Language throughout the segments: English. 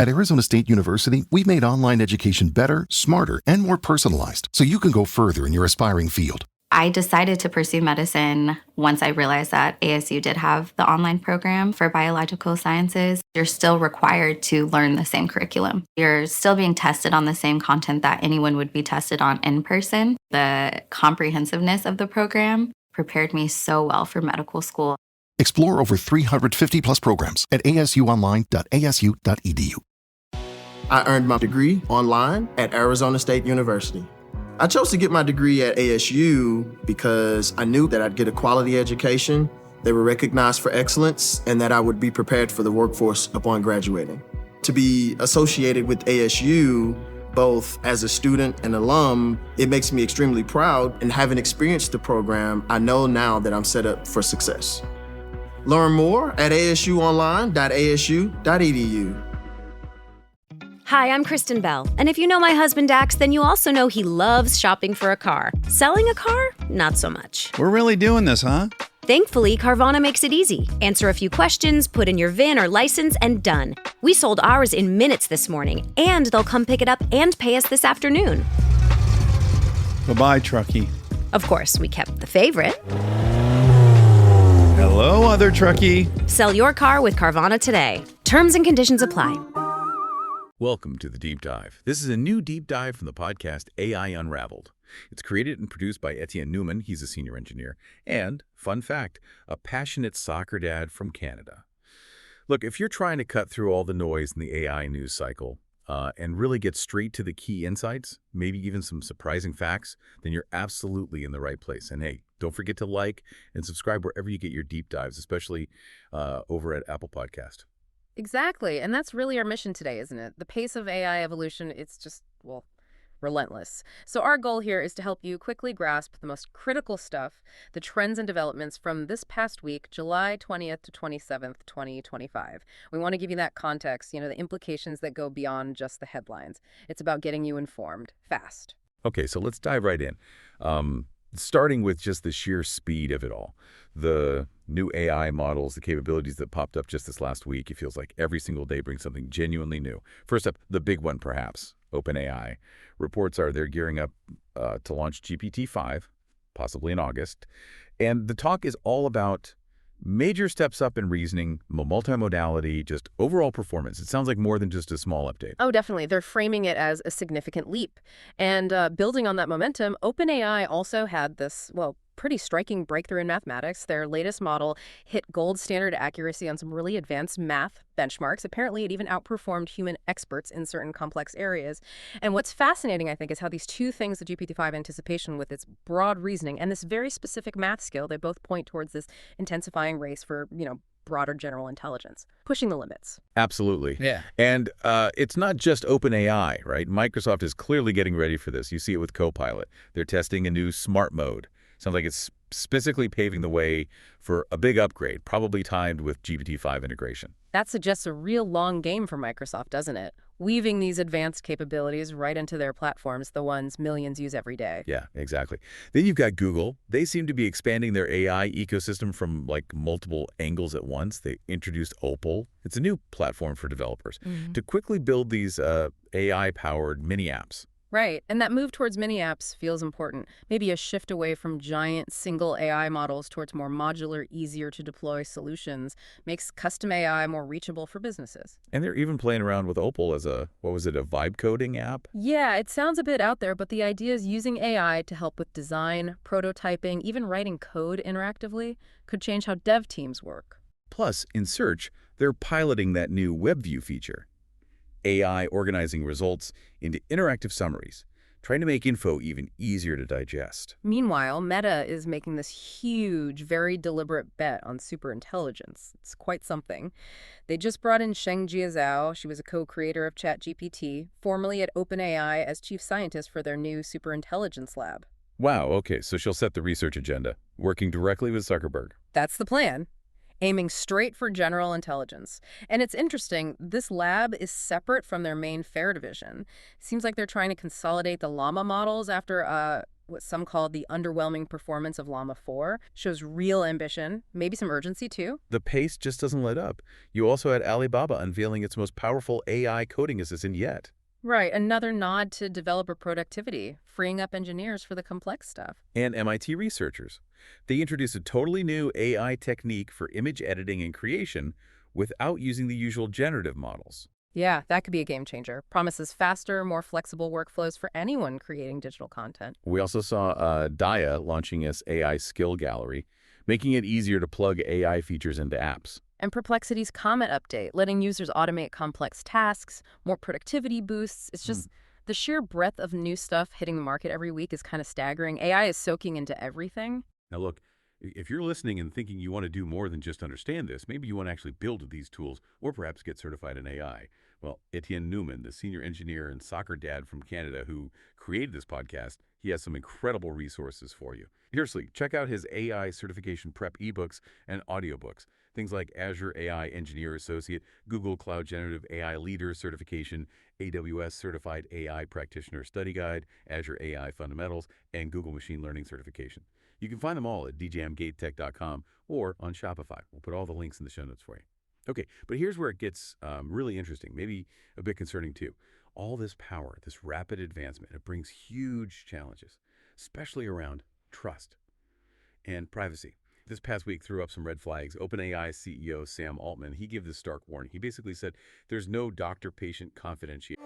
At Arizona State University, we've made online education better, smarter, and more personalized so you can go further in your aspiring field. I decided to pursue medicine once I realized that ASU did have the online program for biological sciences. You're still required to learn the same curriculum. You're still being tested on the same content that anyone would be tested on in person. The comprehensiveness of the program prepared me so well for medical school. Explore over 350 plus programs at asuonline.asu.edu. I earned my degree online at Arizona State University. I chose to get my degree at ASU because I knew that I'd get a quality education, they were recognized for excellence, and that I would be prepared for the workforce upon graduating. To be associated with ASU, both as a student and alum, it makes me extremely proud, and having experienced the program, I know now that I'm set up for success. Learn more at asuonline.asu.edu. Hi, I'm Kristen Bell, and if you know my husband Dax, then you also know he loves shopping for a car. Selling a car? Not so much. We're really doing this, huh? Thankfully, Carvana makes it easy. Answer a few questions, put in your VIN or license, and done. We sold ours in minutes this morning, and they'll come pick it up and pay us this afternoon. Bye-bye, truckie. Of course, we kept the favorite. Hello, other truckie. Sell your car with Carvana today. Terms and conditions apply. Welcome to the Deep Dive. This is a new deep dive from the podcast AI Unraveled. It's created and produced by Etienne Newman, he's a senior engineer, and, fun fact, a passionate soccer dad from Canada. Look, if you're trying to cut through all the noise in the AI news cycle and really get straight to the key insights, maybe even some surprising facts, then you're absolutely in the right place. And hey, don't forget to like and subscribe wherever you get your deep dives, especially over at Apple Podcast. Exactly. And that's really our mission today, isn't it? The pace of AI evolution, it's just, well, relentless. So our goal here is to help you quickly grasp the most critical stuff, the trends and developments from this past week, July 20th to 27th, 2025. We want to give you that context, the implications that go beyond just the headlines. It's about getting you informed fast. Okay, so let's dive right in. Starting with just the sheer speed of it all. The new AI models, the capabilities that popped up just this last week, it feels like every single day brings something genuinely new. First up, the big one perhaps, OpenAI. Reports are they're gearing up to launch GPT-5, possibly in August. And the talk is all about major steps up in reasoning, multimodality, just overall performance. It sounds like more than just a small update. Oh, definitely. They're framing it as a significant leap. And building on that momentum, OpenAI also had this, pretty striking breakthrough in mathematics. Their latest model hit gold standard accuracy on some really advanced math benchmarks. Apparently, it even outperformed human experts in certain complex areas. And what's fascinating, I think, is how these two things, the GPT-5 anticipation with its broad reasoning and this very specific math skill, they both point towards this intensifying race for, broader general intelligence, pushing the limits. Absolutely. Yeah. And it's not just OpenAI, right? Microsoft is clearly getting ready for this. You see it with Copilot. They're testing a new smart mode. Sounds like it's specifically paving the way for a big upgrade, probably timed with GPT-5 integration. That suggests a real long game for Microsoft, doesn't it? Weaving these advanced capabilities right into their platforms, the ones millions use every day. Yeah, exactly. Then you've got Google. They seem to be expanding their AI ecosystem from multiple angles at once. They introduced Opal. It's a new platform for developers to quickly build these AI-powered mini apps. Right. And that move towards mini apps feels important. Maybe a shift away from giant single AI models towards more modular, easier to deploy solutions makes custom AI more reachable for businesses. And they're even playing around with Opal as a vibe coding app? Yeah, it sounds a bit out there, but the idea is using AI to help with design, prototyping, even writing code interactively could change how dev teams work. Plus, in search, they're piloting that new WebView feature. AI organizing results into interactive summaries, trying to make info even easier to digest. Meanwhile, Meta is making this huge, very deliberate bet on superintelligence. It's quite something. They just brought in Sheng-Jia Zhao. She was a co-creator of ChatGPT, formerly at OpenAI as chief scientist for their new Superintelligence Lab. Wow, okay, so she'll set the research agenda, working directly with Zuckerberg. That's the plan. Aiming straight for general intelligence. And it's interesting, this lab is separate from their main FAIR division. Seems like they're trying to consolidate the llama models after what some call the underwhelming performance of Llama 4, shows real ambition, maybe some urgency too. The pace just doesn't let up. You also had Alibaba unveiling its most powerful AI coding assistant yet. Right, another nod to developer productivity, freeing up engineers for the complex stuff. And MIT researchers. They introduced a totally new AI technique for image editing and creation without using the usual generative models. Yeah, that could be a game changer. Promises faster, more flexible workflows for anyone creating digital content. We also saw Daya launching its AI skill gallery, making it easier to plug AI features into apps. And Perplexity's Comet update, letting users automate complex tasks, more productivity boosts. It's just the sheer breadth of new stuff hitting the market every week is kind of staggering. AI is soaking into everything. Now look, if you're listening and thinking you want to do more than just understand this, maybe you want to actually build these tools or perhaps get certified in AI. Well, Etienne Newman, the senior engineer and soccer dad from Canada who created this podcast, he has some incredible resources for you. Seriously, check out his AI certification prep ebooks and audiobooks. Things like Azure AI Engineer Associate, Google Cloud Generative AI Leader Certification, AWS Certified AI Practitioner Study Guide, Azure AI Fundamentals, and Google Machine Learning Certification. You can find them all at djmgatetech.com or on Shopify. We'll put all the links in the show notes for you. Okay, but here's where it gets really interesting, maybe a bit concerning too. All this power, this rapid advancement, it brings huge challenges, especially around trust and privacy. This past week threw up some red flags. OpenAI CEO Sam Altman, he gave this stark warning. He basically said there's no doctor-patient confidentiality.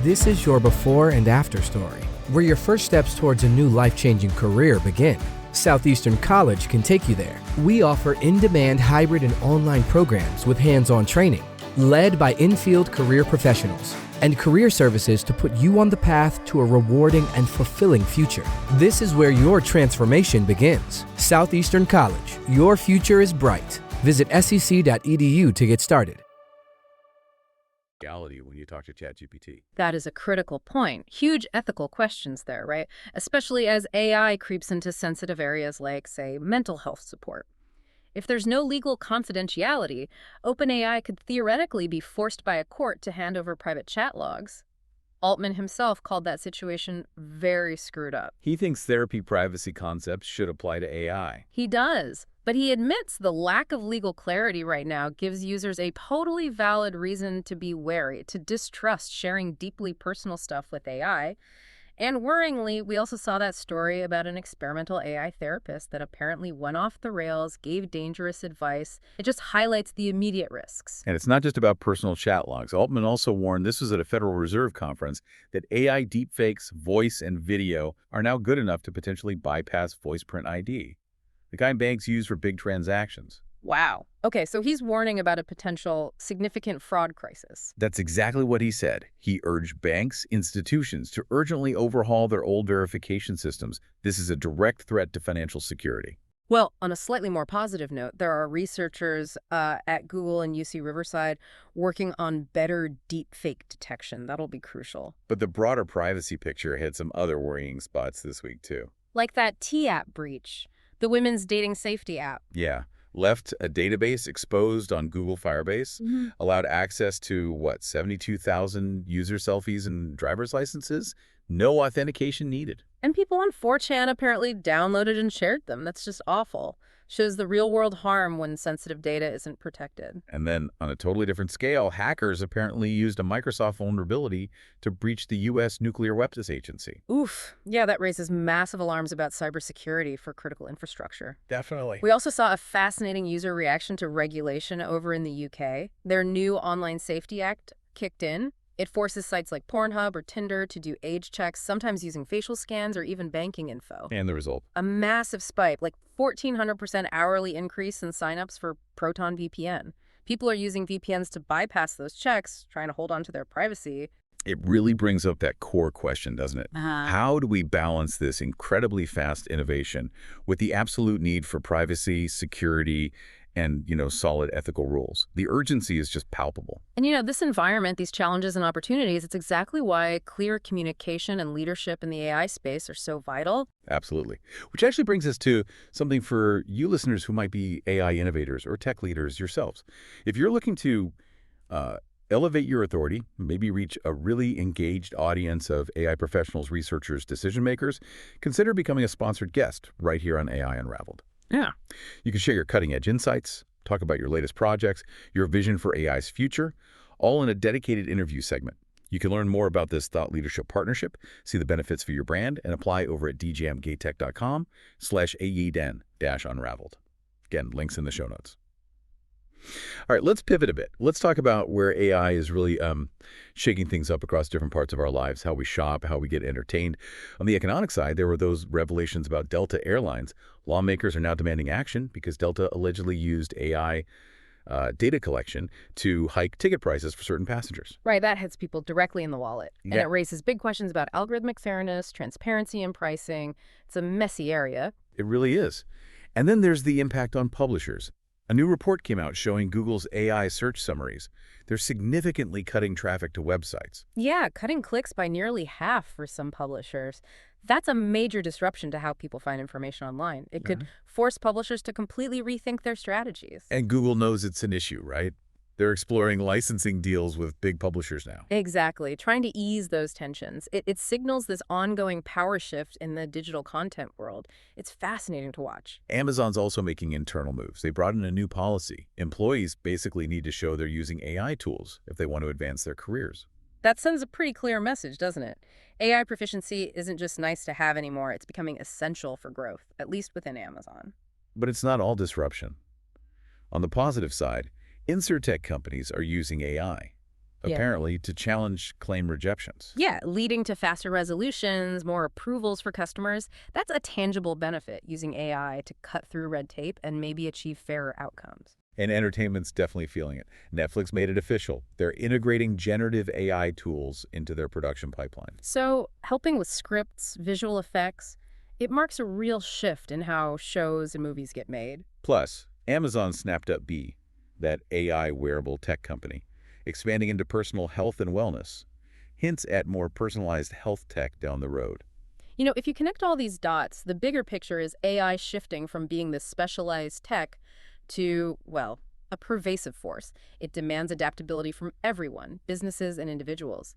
This is your before and after story, where your first steps towards a new life-changing career begin. Southeastern College can take you there. We offer in-demand hybrid and online programs with hands-on training, led by in-field career professionals, and career services to put you on the path to a rewarding and fulfilling future. This is where your transformation begins. Southeastern College, your future is bright. Visit sec.edu to get started. When you talk to ChatGPT. That is a critical point. Huge ethical questions there, right? Especially as AI creeps into sensitive areas like, say, mental health support. If there's no legal confidentiality, OpenAI could theoretically be forced by a court to hand over private chat logs. Altman himself called that situation very screwed up. He thinks therapy privacy concepts should apply to AI. He does, but he admits the lack of legal clarity right now gives users a totally valid reason to be wary, to distrust sharing deeply personal stuff with AI. And worryingly, we also saw that story about an experimental AI therapist that apparently went off the rails, gave dangerous advice. It just highlights the immediate risks. And it's not just about personal chat logs. Altman also warned, this was at a Federal Reserve conference, that AI deepfakes, voice and video are now good enough to potentially bypass voice print ID, the kind banks use for big transactions. Wow. Okay, so he's warning about a potential significant fraud crisis. That's exactly what he said. He urged banks, institutions to urgently overhaul their old verification systems. This is a direct threat to financial security. Well, on a slightly more positive note, there are researchers at Google and UC Riverside working on better deepfake detection. That'll be crucial. But the broader privacy picture had some other worrying spots this week, too. Like that T-app breach, the women's dating safety app. Yeah. Left a database exposed on Google Firebase, allowed access to, 72,000 user selfies and driver's licenses? No authentication needed. And people on 4chan apparently downloaded and shared them. That's just awful. Shows the real-world harm when sensitive data isn't protected. And then, on a totally different scale, hackers apparently used a Microsoft vulnerability to breach the U.S. Nuclear Weapons Agency. Oof. Yeah, that raises massive alarms about cybersecurity for critical infrastructure. Definitely. We also saw a fascinating user reaction to regulation over in the UK. Their new Online Safety Act kicked in. It forces sites like Pornhub or Tinder to do age checks, sometimes using facial scans or even banking info. And the result? A massive spike, like 1,400% hourly increase in signups for Proton VPN. People are using VPNs to bypass those checks, trying to hold on to their privacy. It really brings up that core question, doesn't it? How do we balance this incredibly fast innovation with the absolute need for privacy, security, and, solid ethical rules? The urgency is just palpable. And, this environment, these challenges and opportunities, it's exactly why clear communication and leadership in the AI space are so vital. Absolutely. Which actually brings us to something for you listeners who might be AI innovators or tech leaders yourselves. If you're looking to elevate your authority, maybe reach a really engaged audience of AI professionals, researchers, decision makers, consider becoming a sponsored guest right here on AI Unraveled. Yeah. You can share your cutting-edge insights, talk about your latest projects, your vision for AI's future, all in a dedicated interview segment. You can learn more about this thought leadership partnership, see the benefits for your brand, and apply over at djmgatech.com/aeden-unraveled. Again, links in the show notes. All right, let's pivot a bit. Let's talk about where AI is really shaking things up across different parts of our lives, how we shop, how we get entertained. On the economic side, there were those revelations about Delta Airlines. Lawmakers are now demanding action because Delta allegedly used AI data collection to hike ticket prices for certain passengers. Right, that hits people directly in the wallet. And Yeah. it raises big questions about algorithmic fairness, transparency in pricing. It's a messy area. It really is. And then there's the impact on publishers. A new report came out showing Google's AI search summaries. They're significantly cutting traffic to websites. Yeah, cutting clicks by nearly half for some publishers. That's a major disruption to how people find information online. It could force publishers to completely rethink their strategies. And Google knows it's an issue, right? They're exploring licensing deals with big publishers now. Exactly, trying to ease those tensions. It signals this ongoing power shift in the digital content world. It's fascinating to watch. Amazon's also making internal moves. They brought in a new policy. Employees basically need to show they're using AI tools if they want to advance their careers. That sends a pretty clear message, doesn't it? AI proficiency isn't just nice to have anymore. It's becoming essential for growth, at least within Amazon. But it's not all disruption. On the positive side, insurtech companies are using AI, apparently to challenge claim rejections. Yeah, leading to faster resolutions, more approvals for customers. That's a tangible benefit, using AI to cut through red tape and maybe achieve fairer outcomes. And entertainment's definitely feeling it. Netflix made it official. They're integrating generative AI tools into their production pipeline. So, helping with scripts, visual effects, it marks a real shift in how shows and movies get made. Plus, Amazon snapped up Bee, that AI wearable tech company, expanding into personal health and wellness. Hints at more personalized health tech down the road. You know, if you connect all these dots, the bigger picture is AI shifting from being this specialized tech to, well, a pervasive force. It demands adaptability from everyone, businesses and individuals.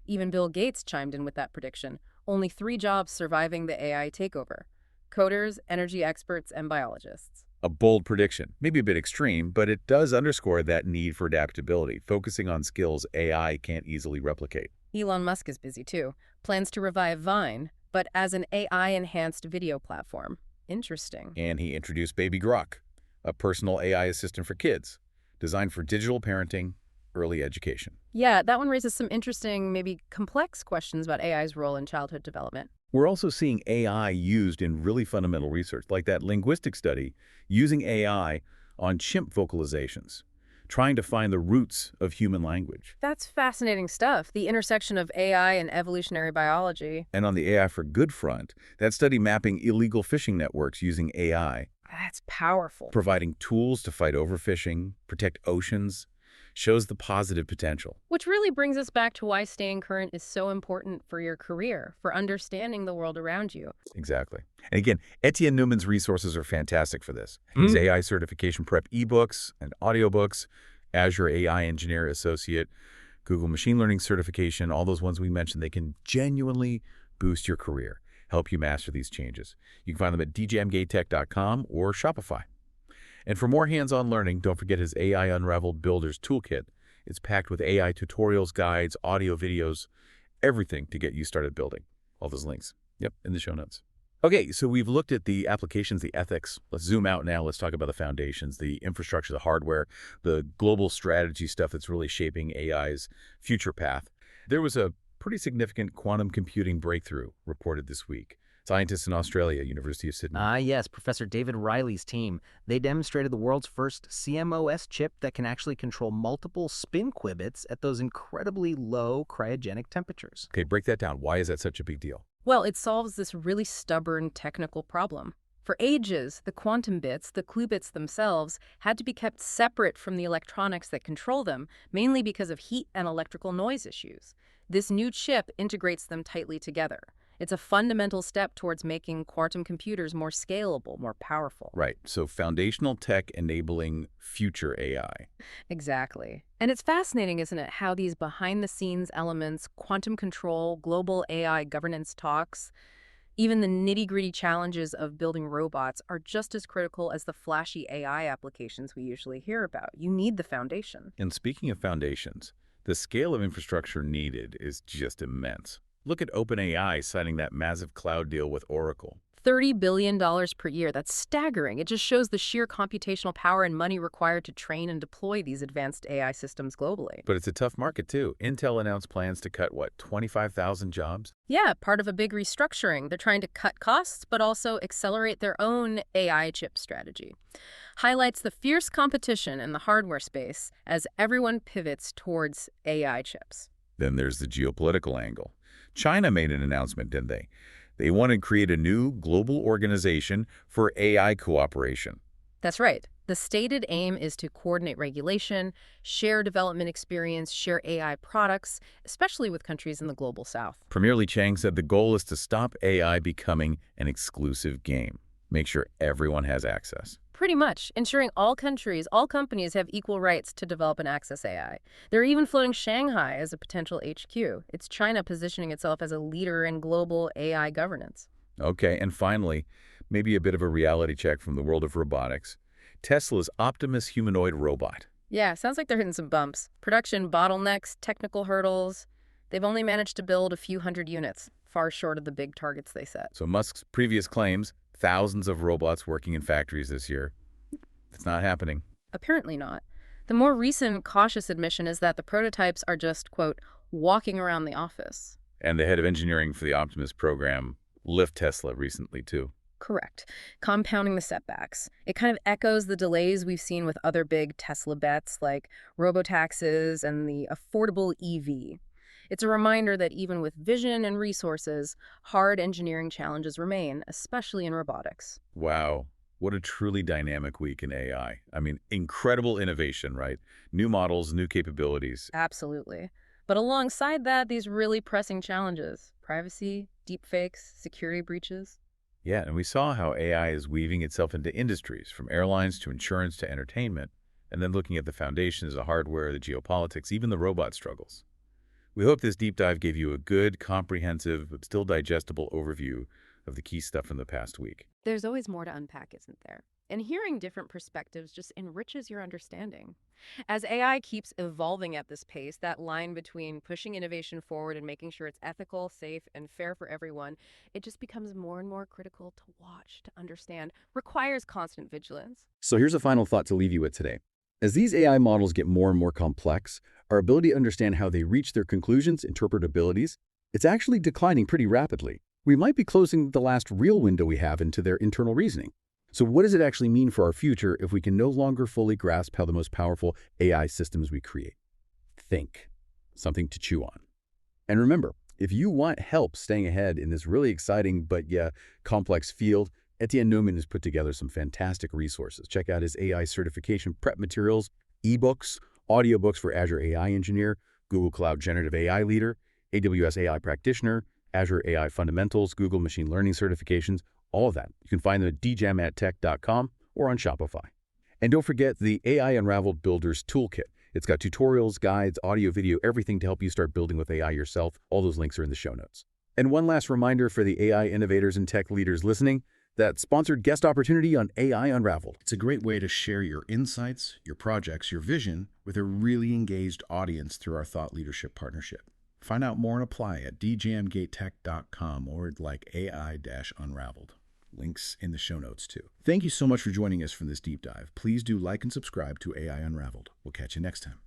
Even Bill Gates chimed in with that prediction. Only 3 jobs surviving the AI takeover: coders, energy experts, and biologists. A bold prediction, maybe a bit extreme, but it does underscore that need for adaptability, focusing on skills AI can't easily replicate. Elon Musk is busy too. Plans to revive Vine, but as an AI-enhanced video platform. Interesting. And he introduced Baby Grok, a personal AI assistant for kids, designed for digital parenting, early education. Yeah, that one raises some interesting, maybe complex questions about AI's role in childhood development. We're also seeing AI used in really fundamental research, like that linguistic study using AI on chimp vocalizations, trying to find the roots of human language. That's fascinating stuff, the intersection of AI and evolutionary biology. And on the AI for Good front, that study mapping illegal fishing networks using AI, That's powerful. providing tools to fight overfishing, protect oceans, shows the positive potential. Which really brings us back to why staying current is so important for your career, for understanding the world around you. Exactly. And again, Etienne Newman's resources are fantastic for this. His AI certification prep ebooks and audiobooks, Azure AI Engineer Associate, Google Machine Learning certification, all those ones we mentioned, they can genuinely boost your career, help you master these changes. You can find them at djmgatech.com or Shopify. And for more hands-on learning, don't forget his AI Unraveled Builder's Toolkit. It's packed with AI tutorials, guides, audio videos, everything to get you started building. All those links, in the show notes. Okay, so we've looked at the applications, the ethics. Let's zoom out now. Let's talk about the foundations, the infrastructure, the hardware, the global strategy stuff that's really shaping AI's future path. There was a pretty significant quantum computing breakthrough reported this week. Scientists in Australia, University of Sydney. Yes, Professor David Riley's team. They demonstrated the world's first CMOS chip that can actually control multiple spin qubits at those incredibly low cryogenic temperatures. Okay, break that down. Why is that such a big deal? Well, it solves this really stubborn technical problem. For ages, the quantum bits, the qubits themselves, had to be kept separate from the electronics that control them, mainly because of heat and electrical noise issues. This new chip integrates them tightly together. It's a fundamental step towards making quantum computers more scalable, more powerful. Right. So foundational tech enabling future AI. Exactly. And it's fascinating, isn't it, how these behind-the-scenes elements, quantum control, global AI governance talks, even the nitty-gritty challenges of building robots are just as critical as the flashy AI applications we usually hear about. You need the foundation. And speaking of foundations, the scale of infrastructure needed is just immense. Look at OpenAI signing that massive cloud deal with Oracle. $30 billion per year. That's staggering. It just shows the sheer computational power and money required to train and deploy these advanced AI systems globally. But it's a tough market, too. Intel announced plans to cut, 25,000 jobs? Yeah, part of a big restructuring. They're trying to cut costs, but also accelerate their own AI chip strategy. Highlights the fierce competition in the hardware space as everyone pivots towards AI chips. Then there's the geopolitical angle. China made an announcement, didn't they? They want to create a new global organization for AI cooperation. That's right. The stated aim is to coordinate regulation, share development experience, share AI products, especially with countries in the global south. Premier Li Chang said the goal is to stop AI becoming an exclusive game. Make sure everyone has access. Pretty much, ensuring all countries, all companies have equal rights to develop and access AI. They're even floating Shanghai as a potential HQ. It's China positioning itself as a leader in global AI governance. Okay, and finally, maybe a bit of a reality check from the world of robotics. Tesla's Optimus humanoid robot. Yeah, sounds like they're hitting some bumps. Production bottlenecks, technical hurdles. They've only managed to build a few hundred units, far short of the big targets they set. So Musk's previous claims, thousands of robots working in factories this year, it's not happening. Apparently not. The more recent cautious admission is that the prototypes are just, quote, walking around the office. And the head of engineering for the Optimus program left Tesla recently, too. Correct. Compounding the setbacks. It kind of echoes the delays we've seen with other big Tesla bets like robotaxis and the affordable EV. It's a reminder that even with vision and resources, hard engineering challenges remain, especially in robotics. Wow. What a truly dynamic week in AI. I mean, incredible innovation, right? New models, new capabilities. Absolutely. But alongside that, these really pressing challenges. Privacy, deepfakes, security breaches. Yeah, and we saw how AI is weaving itself into industries, from airlines to insurance to entertainment, and then looking at the foundations, the hardware, the geopolitics, even the robot struggles. We hope this deep dive gave you a good, comprehensive, but still digestible overview of the key stuff from the past week. There's always more to unpack, isn't there? And hearing different perspectives just enriches your understanding. As AI keeps evolving at this pace, that line between pushing innovation forward and making sure it's ethical, safe, and fair for everyone, it just becomes more and more critical to watch, to understand, requires constant vigilance. So here's a final thought to leave you with today. As these AI models get more and more complex, our ability to understand how they reach their conclusions, interpretabilities, it's actually declining pretty rapidly. We might be closing the last real window we have into their internal reasoning. So what does it actually mean for our future if we can no longer fully grasp how the most powerful AI systems we create? Think. Something to chew on. And remember, if you want help staying ahead in this really exciting but complex field, Etienne Newman has put together some fantastic resources. Check out his AI certification prep materials, ebooks, audiobooks for Azure AI Engineer, Google Cloud Generative AI Leader, AWS AI Practitioner, Azure AI Fundamentals, Google Machine Learning certifications, all of that. You can find them at djamadtech.com or on Shopify. And don't forget the AI Unraveled Builders Toolkit. It's got tutorials, guides, audio, video, everything to help you start building with AI yourself. All those links are in the show notes. And one last reminder for the AI innovators and tech leaders listening, that sponsored guest opportunity on AI Unraveled. It's a great way to share your insights, your projects, your vision with a really engaged audience through our Thought Leadership Partnership. Find out more and apply at djamgatetech.com or like AI-Unraveled. Links in the show notes too. Thank you so much for joining us for this deep dive. Please do like and subscribe to AI Unraveled. We'll catch you next time.